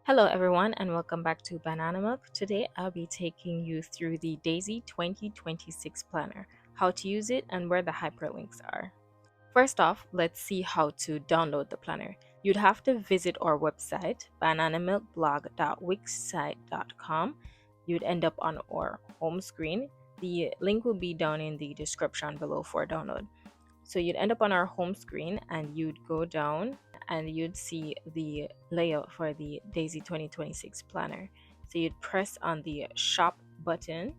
Hello everyone and welcome back to Banana Milk. Today I'll be taking you through the Daisy 2026 planner, how to use it and where the hyperlinks are. First off, let's see how to download the planner. You'd have to visit our website bananamilkblog.wixsite.com. You'd end up on our home screen. The link will be down in the description below for download. So you'd end up on our home screen and you'd go down and you'd see the layout for the Daisy 2026 planner. So you'd press on the shop button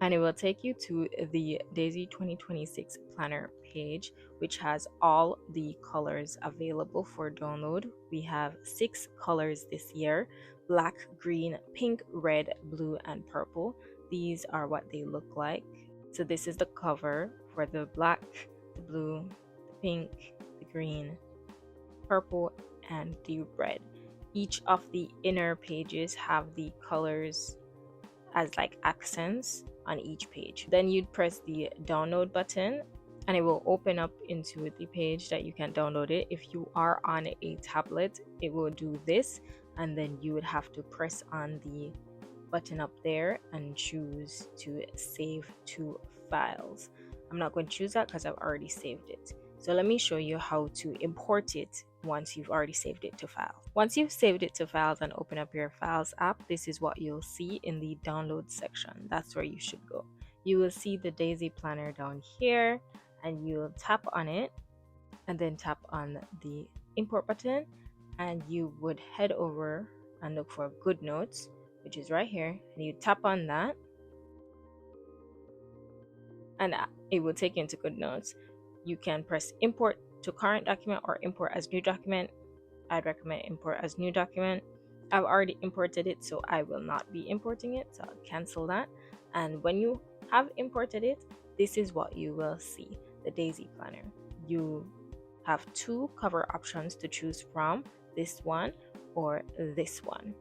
and it will take you to the Daisy 2026 planner page, which has all the colors available for download. We have 6 colors this year: black, green, pink, red, blue, and purple. These are what they look like. So this is the cover for the black, the blue, the pink, the green, purple, and the red. Each of the inner pages have the colors as like accents on each page. Then you'd press the download button and it will open up into the page that you can download it. If you are on a tablet, it will do this, and then you would have to press on the button up there and choose to save to files. I'm not going to choose that because I've already saved it. So let me show you how to import it once you've already saved it to files. Once you've saved it to files and open up your files app, this is what you'll see in the download section. That's where you should go. You will see the Daisy planner down here and you'll tap on it and then tap on the import button and you would head over and look for GoodNotes, which is right here, and you tap on that and it will take you into GoodNotes. You can press import to current document or import as new document. I'd recommend import as new document. I've already imported it, so I will not be importing it, so I'll cancel that. And when you have imported it, this is what you will see: the Daisy planner. You have 2 cover options to choose from, this one or this one.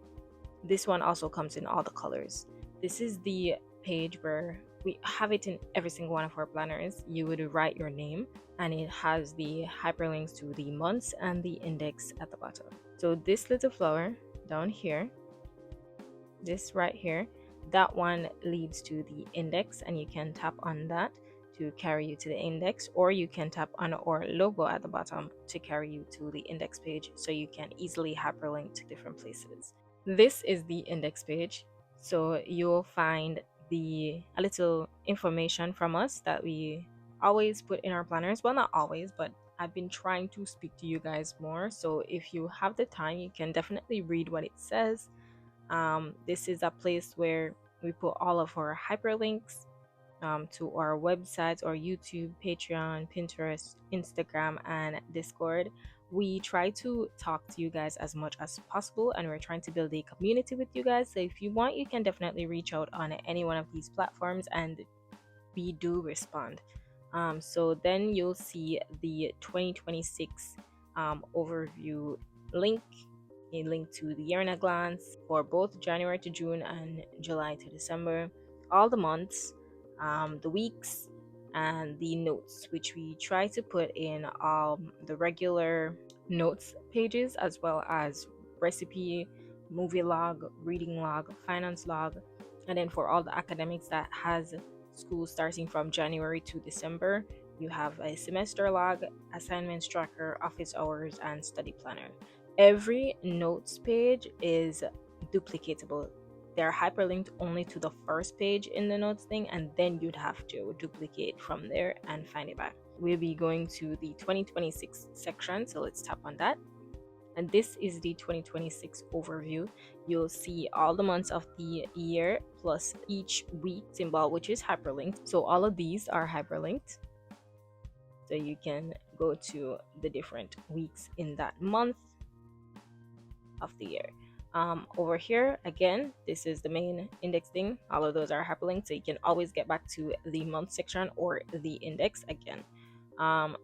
This one also comes in all the colors. This is the page where we have it in every single one of our planners. You would write your name and it has the hyperlinks to the months and the index at the bottom. So this little flower down here, this right here, that one leads to the index and you can tap on that to carry you to the index, or you can tap on our logo at the bottom to carry you to the index page so you can easily hyperlink to different places. This is the index page, so you'll find a little information from us that we always put in our planners. Well, not always, but I've been trying to speak to you guys more, so if you have the time, you can definitely read what it says. This is a place where we put all of our hyperlinks to our websites, or YouTube, Patreon, Pinterest, Instagram, and Discord. We try to talk to you guys as much as possible, and we're trying to build a community with you guys. So if you want, you can definitely reach out on any one of these platforms and we do respond. So then you'll see the 2026 overview link, a link to the year in a glance for both January to June and July to December, all the months, the weeks, and the notes, which we try to put in the regular notes pages, as well as recipe, movie log, reading log, finance log. And then for all the academics that has school starting from January to December, you have a semester log, assignments tracker, office hours, and study planner. Every notes page is duplicatable. They're hyperlinked only to the first page in the notes thing, and then you'd have to duplicate from there and find it back. We'll be going to the 2026 section, so let's tap on that. And this is the 2026 overview. You'll see all the months of the year plus each week symbol, which is hyperlinked. So all of these are hyperlinked, so you can go to the different weeks in that month of the year. Over here again, this is the main index thing. All of those are hyperlinked, so you can always get back to the month section or the index again.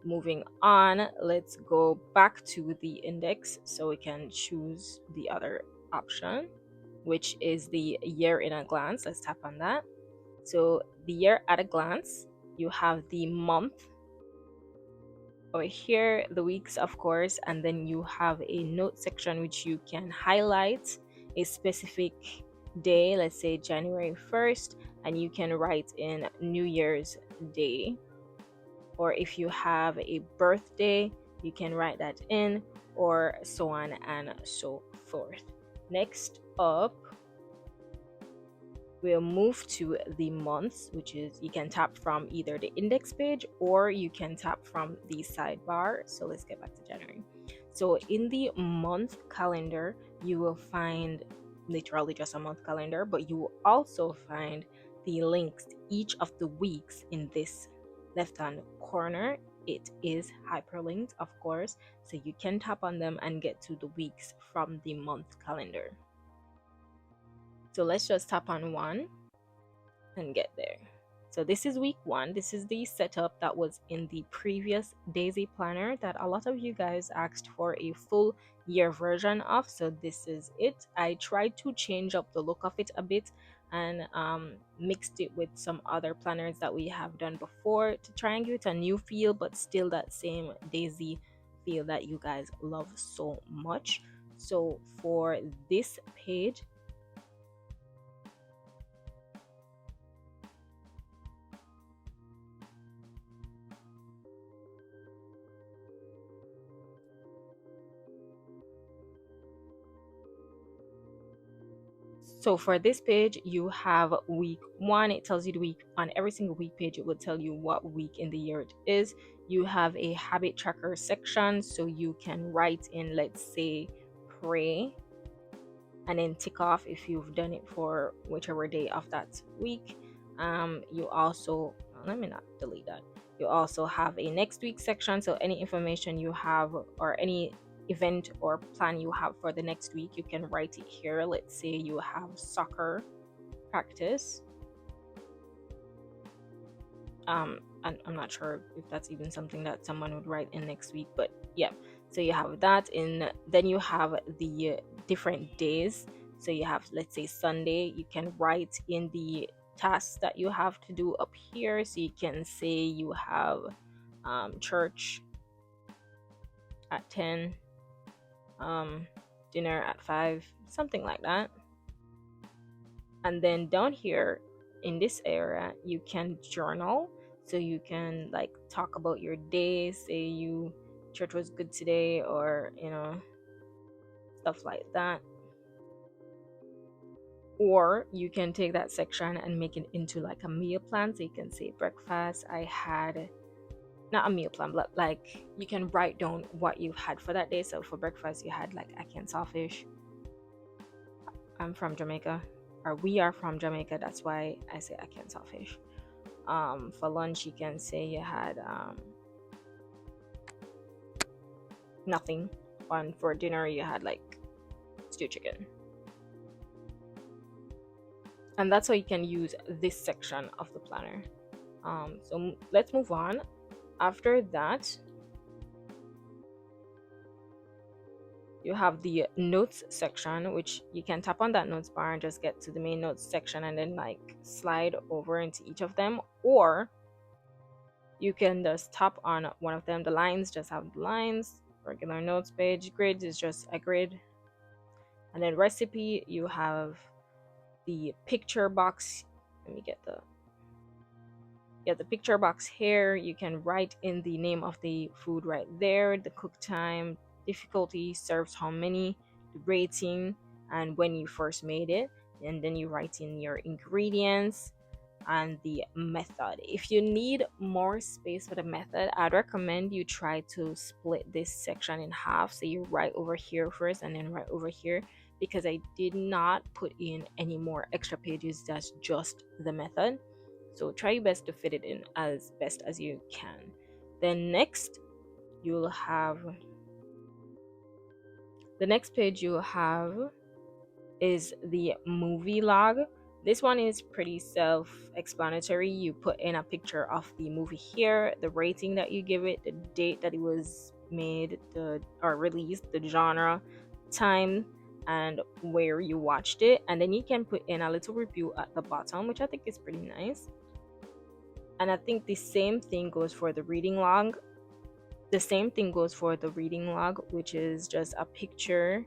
Moving on, let's go back to the index so we can choose the other option, which is the year in a glance. Let's tap on that. So the year at a glance, you have the month over here the weeks, of course, and then you have a note section which you can highlight a specific day, let's say January 1st, and you can write in New Year's Day. Or if you have a birthday, you can write that in, or so on and so forth. Next up, we'll move to the months, which is you can tap from either the index page or you can tap from the sidebar. So let's get back to January. So in the month calendar, you will find literally just a month calendar, but you will also find the links to each of the weeks in this left hand corner. It is hyperlinked, of course, so you can tap on them and get to the weeks from the month calendar. So let's just tap on one and get there. So this is week 1. This is the setup that was in the previous Daisy planner that a lot of you guys asked for a full year version of. So this is it. I tried to change up the look of it a bit and mixed it with some other planners that we have done before to try and give it a new feel, but still that same Daisy feel that you guys love so much. So for this page, so for this page, you have week 1. It tells you the week. On every single week page, it will tell you what week in the year it is. You have a habit tracker section, so you can write in, let's say, pray, and then tick off if you've done it for whichever day of that week. You also, let me not delete that. You also have a next week section, so any information you have or any event or plan you have for the next week, you can write it here. Let's say you have soccer practice. And I'm not sure if that's even something that someone would write in next week, but yeah. So you have that in. Then you have the different days. So you have, let's say, Sunday. You can write in the tasks that you have to do up here. So you can say you have church at 10, dinner at 5, something like that. And then down here in this area, you can journal. So you can like talk about your day, say you church was good today, or stuff like that. Or you can take that section and make it into like a meal plan. So you can say breakfast, I had, not a meal plan, but like you can write down what you had for that day. So for breakfast, you had like ackee and sawfish. I'm from Jamaica, or we are from Jamaica. That's why I say ackee and sawfish. For lunch, you can say you had nothing. And for dinner, you had like stewed chicken. And that's how you can use this section of the planner. So let's move on. After that, you have the notes section, which you can tap on that notes bar and just get to the main notes section and then like slide over into each of them, or you can just tap on one of them. The lines just have the lines. Regular notes page. Grid is just a grid. And then recipe, you have the picture box. Let me get the picture box here. You can write in the name of the food right there, the cook time, difficulty, serves how many, the rating, and when you first made it. And then you write in your ingredients and the method. If you need more space for the method, I'd recommend you try to split this section in half. So you write over here first and then right over here, because I did not put in any more extra pages. That's just the method. So try your best to fit it in as best as you can. Then next, you'll have the next page you have is the movie log. This one is pretty self-explanatory. You put in a picture of the movie here, the rating that you give it, the date that it was made, or released, the genre, time, and where you watched it. And then you can put in a little review at the bottom, which I think is pretty nice. And I think the same thing goes for the reading log. The same thing goes for the reading log, which is just a picture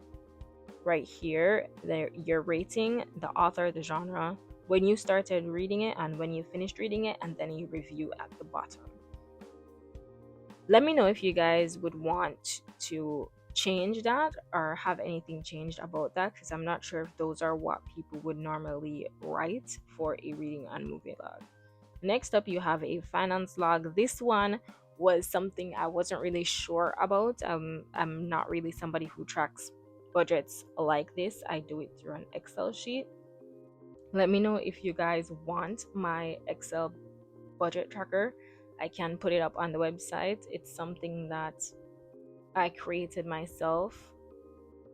right here. There, your rating, the author, the genre, when you started reading it, and when you finished reading it, and then you review at the bottom. Let me know if you guys would want to change that or have anything changed about that, because I'm not sure if those are what people would normally write for a reading and movie log. Next up, you have a finance log. This one was something I wasn't really sure about. I'm not really somebody who tracks budgets like this. I do it through an Excel sheet. Let me know if you guys want my Excel budget tracker. I can put it up on the website. It's something that I created myself,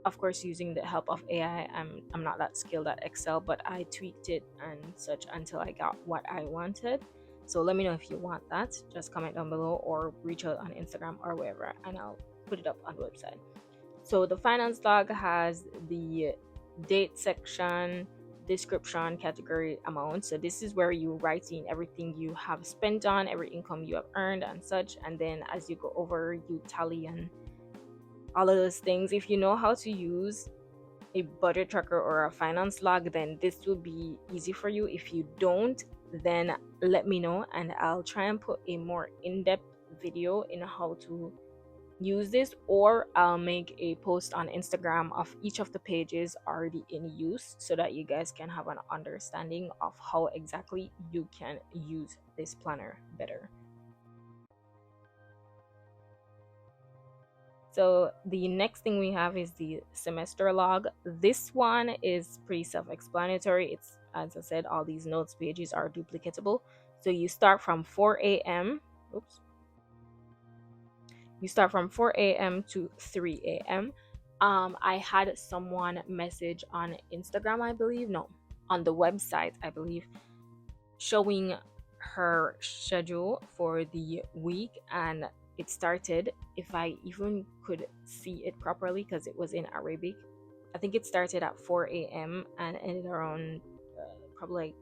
of course using the help of AI. I'm not that skilled at Excel, but I tweaked it and such until I got what I wanted. So let me know if you want that. Just comment down below or reach out on Instagram or wherever, and I'll put it up on the website. So the finance log has the date section, description, category, amount. So this is where you write in everything you have spent on, every income you have earned and such, and then as you go over, you tally and all of those things. If you know how to use a budget tracker or a finance log, then this will be easy for you. If you don't, then let me know and I'll try and put a more in-depth video in how to use this, or I'll make a post on Instagram of each of the pages already in use so that you guys can have an understanding of how exactly you can use this planner better. So the next thing we have is the semester log. This one is pretty self-explanatory. It's, as I said, all these notes pages are duplicatable. So you start from 4 a.m. Oops. You start from 4 a.m. to 3 a.m. I had someone message on Instagram, I believe, no, on the website, I believe, showing her schedule for the week, and it started, if I even could see it properly because it was in Arabic, I think it started at 4 a.m. and ended around probably like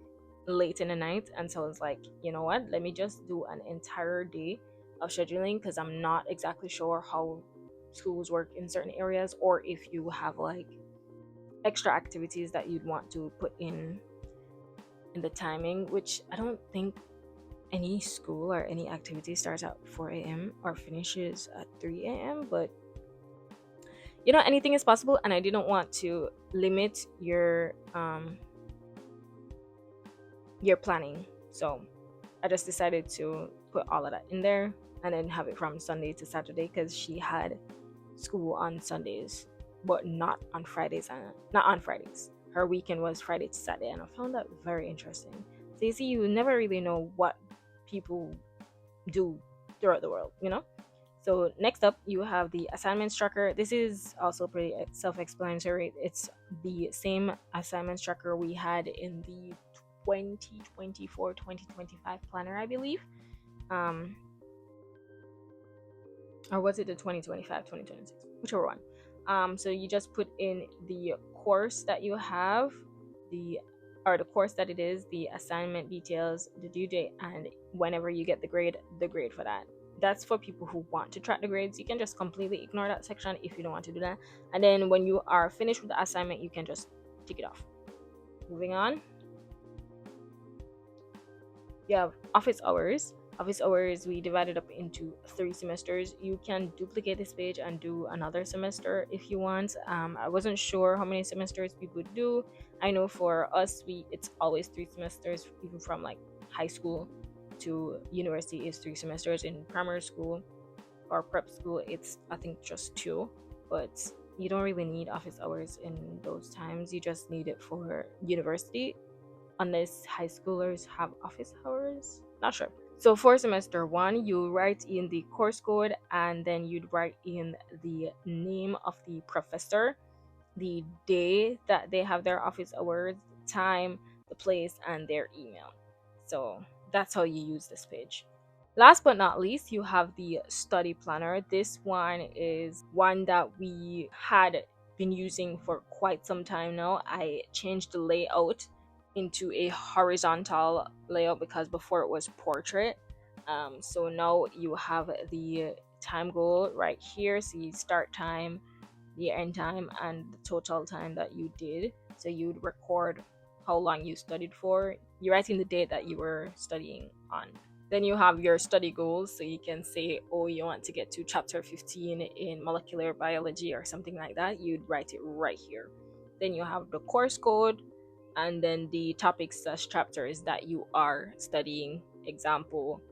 late in the night. And so I was like, you know what, let me just do an entire day of scheduling, because I'm not exactly sure how schools work in certain areas, or if you have like extra activities that you'd want to put in the timing, which I don't think any school or any activity starts at 4 a.m. or finishes at 3 a.m. But you know, anything is possible, and I didn't want to limit your planning. So I just decided to put all of that in there and then have it from Sunday to Saturday, because she had school on Sundays but not on Fridays, and not on Fridays. Her weekend was Friday to Saturday, and I found that very interesting. So you see, you never really know what people do throughout the world, you know? So next up, you have the assignments tracker. This is also pretty self-explanatory. It's the same assignments tracker we had in the 2024-2025 planner, I believe. Or was it the 2025-2026? Whichever one. So you just put in the course that you have, the course that it is, the assignment details, the due date, and whenever you get the grade for that. That's for people who want to track the grades. You can just completely ignore that section if you don't want to do that. And then when you are finished with the assignment, you can just tick it off. Moving on, you have office hours. Office hours, we divided up into 3 semesters. You can duplicate this page and do another semester if you want. I wasn't sure how many semesters we would do. I know for us, it's always 3 semesters, even from like high school to university is 3 semesters. In primary school or prep school, it's I think just 2. But you don't really need office hours in those times. You just need it for university, unless high schoolers have office hours. Not sure. So for semester 1, you write in the course code, and then you'd write in the name of the professor, the day that they have their office hours, time, the place, and their email. So that's how you use this page. Last but not least, you have the study planner. This one is one that we had been using for quite some time now. I changed the layout into a horizontal layout because before it was portrait. So now you have the time goal right here. See start time, the end time, and the total time that you did. So you'd record how long you studied for. You're writing the date that you were studying on. Then you have your study goals. So you can say, oh, you want to get to chapter 15 in molecular biology or something like that. You'd write it right here. Then you have the course code and then the topics slash chapters that you are studying. Example,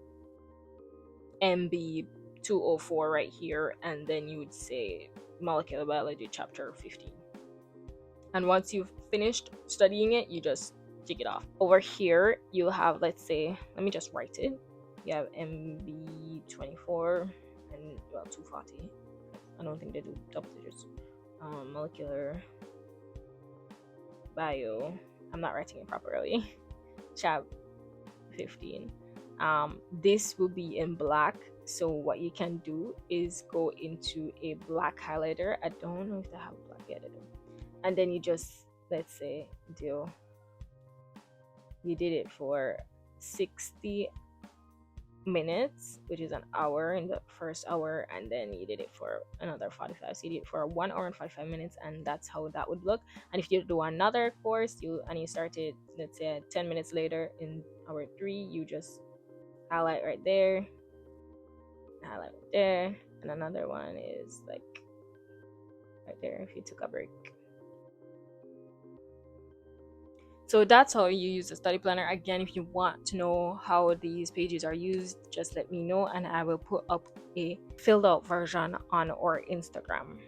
MB 204 right here. And then you would say molecular biology chapter 15. And once you've finished studying it, you just tick it off. Over here you have, let's say, let me just write it. You have MB24 and 240. I don't think they do double digits. Molecular bio, I'm not writing it properly. Chap 15. This will be in black, so what you can do is go into a black highlighter. I don't know if they have black editor, and then you just, let's say, you did it for 60 minutes, which is an hour in the first hour, and then you did it for another 45, so you did it for 1 hour and 45 minutes, and that's how that would look. And if you do another course, you started, let's say, 10 minutes later in hour 3, you just highlight right there, highlight right there, and another one is like right there if you took a break. So that's how you use the study planner. Again, if you want to know how these pages are used, just let me know and I will put up a filled out version on our Instagram.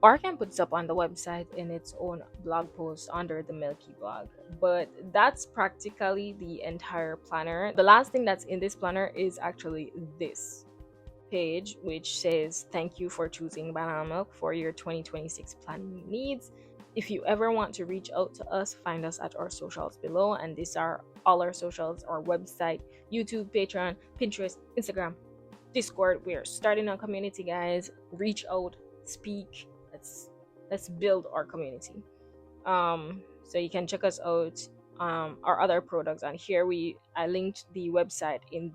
Or I can put this up on the website in its own blog post under the Milky blog. But that's practically the entire planner. The last thing that's in this planner is actually this page, which says thank you for choosing Banana Milk for your 2026 planning needs. If you ever want to reach out to us, find us at our socials below, and these are all our socials: our website, YouTube, Patreon, Pinterest, Instagram, Discord. We're starting a community, guys. Reach out, speak. Let's build our community. So you can check us out. Our other products on here. I linked the website in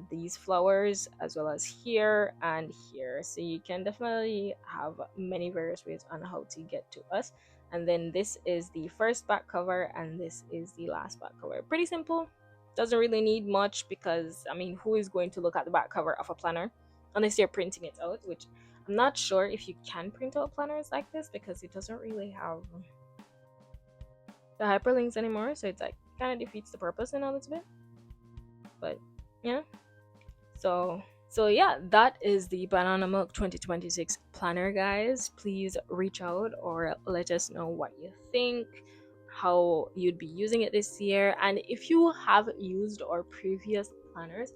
these flowers, as well as here and here, so you can definitely have many various ways on how to get to us. And then this is the first back cover and this is the last back cover. Pretty simple, doesn't really need much, because I mean, who is going to look at the back cover of a planner unless you're printing it out, which I'm not sure if you can print out planners like this because it doesn't really have the hyperlinks anymore, so it's like kind of defeats the purpose in a little bit. But yeah, so yeah, that is the Banana Milk 2026 planner, guys. Please reach out or let us know what you think, how you'd be using it this year, and if you have used our previous planners,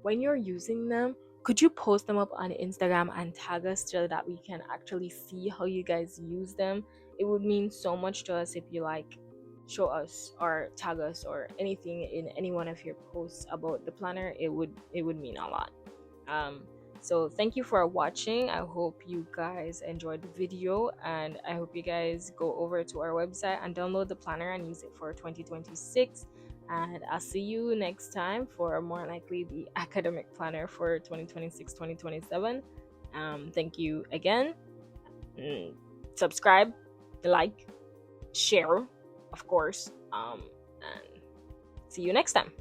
when you're using them, could you post them up on Instagram and tag us so that we can actually see how you guys use them? It would mean so much to us if you like show us or tag us or anything in any one of your posts about the planner. It would mean a lot. So thank you for watching. I hope you guys enjoyed the video, and I hope you guys go over to our website and download the planner and use it for 2026. And I'll see you next time for more likely the academic planner for 2026-2027. Thank you again. Subscribe, like, share, of course, and see you next time.